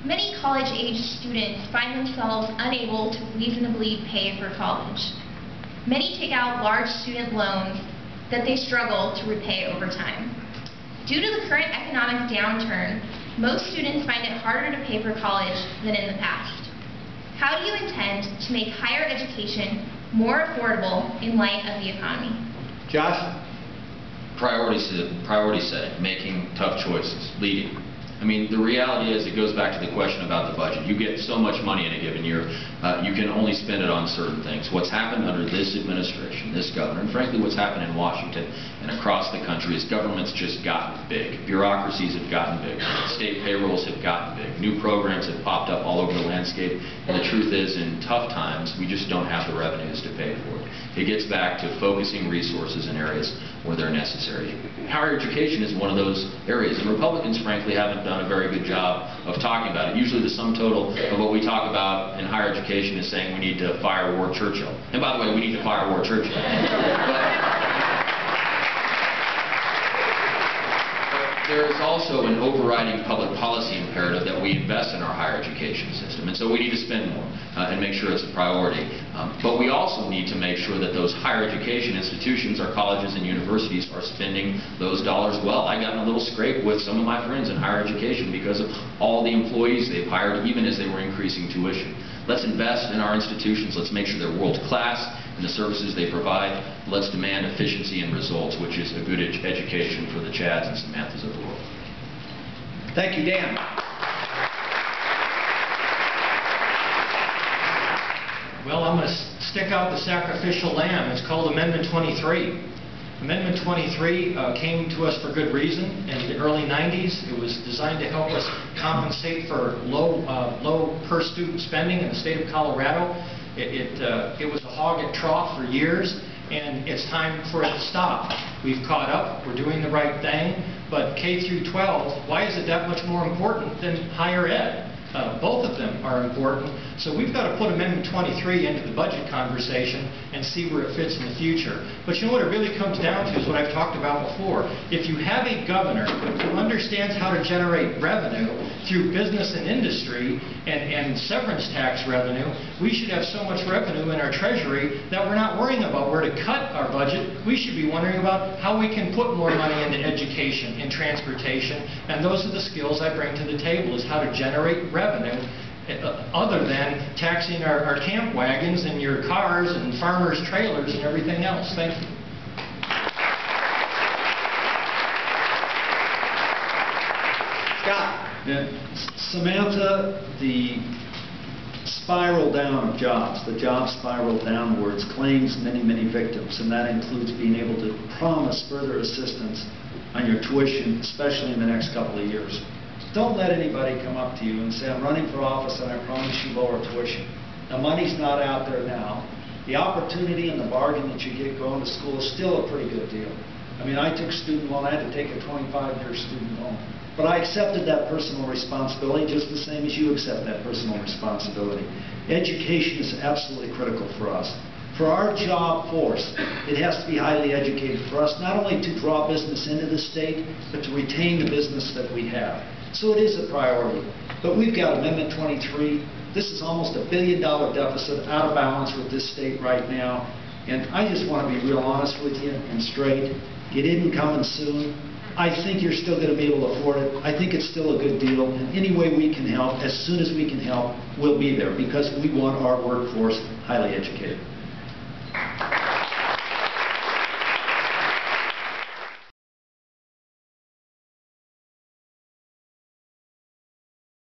Many college-age students find themselves unable to reasonably pay for college. Many take out large student loans that they struggle to repay over time. Due to the current economic downturn, most students find it harder to pay for college than in the past. How do you intend to make higher education more affordable in light of the economy? Josh? Priority setting, making tough choices, leading. I mean, the reality is, it goes back to the question about the budget. You get so much money in a given year, you can only spend it on certain things. What's happened under this administration, this governor, and frankly what's happened in Washington and across the country is government's just gotten big. Bureaucracies have gotten big. State payrolls have gotten big. New programs have popped up all over the landscape. And the truth is, in tough times, we just don't have the revenues to pay for it. It gets back to focusing resources in areas where they're necessary. Higher education is one of those areas, and Republicans, frankly, haven't done a very good job of talking about it. Usually the sum total of what we talk about in higher education is saying we need to fire Ward Churchill. And by the way, we need to fire Ward Churchill. There is also an overriding public policy imperative that we invest in our higher education system, and so we need to spend more and make sure it's a priority. But we also need to make sure that those higher education institutions, our colleges and universities, are spending those dollars well. I got in a little scrape with some of my friends in higher education because of all the employees they've hired, even as they were increasing tuition. Let's invest in our institutions. Let's make sure they're world-class in the services they provide. Let's demand efficiency and results, which is a good education for the Chads and Samanthas of the world. Thank you, Dan. Well, I'm going to stick out the sacrificial lamb. It's called Amendment 23. Amendment 23 came to us for good reason. In the early 90s, it was designed to help us compensate for low per-student spending in the state of Colorado. It was a hog at trough for years, and it's time for it to stop. We've caught up. We're doing the right thing. But K through 12, why is it that much more important than higher ed? Both of them are important, so we've got to put Amendment 23 into the budget conversation and see where it fits in the future. But you know what it really comes down to is what I've talked about before. If you have a governor who understands how to generate revenue through business and industry and severance tax revenue, we should have so much revenue in our treasury that we're not worrying about where to cut our budget. We should be wondering about how we can put more money into education and transportation, and those are the skills I bring to the table, is how to generate revenue other than taxing our camp wagons and your cars and farmers' trailers and everything else. Thank you. Scott. Yeah. Samantha, the spiral down of jobs, the job spiral downwards, claims many, many victims, and that includes being able to promise further assistance on your tuition, especially in the next couple of years. Don't let anybody come up to you and say, I'm running for office and I promise you lower tuition. The money's not out there now. The opportunity and the bargain that you get going to school is still a pretty good deal. I mean, I took student loan. I had to take a 25-year student loan. But I accepted that personal responsibility just the same as you accept that personal responsibility. Education is absolutely critical for us. For our job force, it has to be highly educated for us, not only to draw business into the state, but to retain the business that we have. So it is a priority. But we've got Amendment 23. This is almost $1 billion deficit, out of balance with this state right now. And I just want to be real honest with you and straight. It isn't coming soon. I think you're still going to be able to afford it. I think it's still a good deal. And any way we can help, as soon as we can help, we'll be there, because we want our workforce highly educated.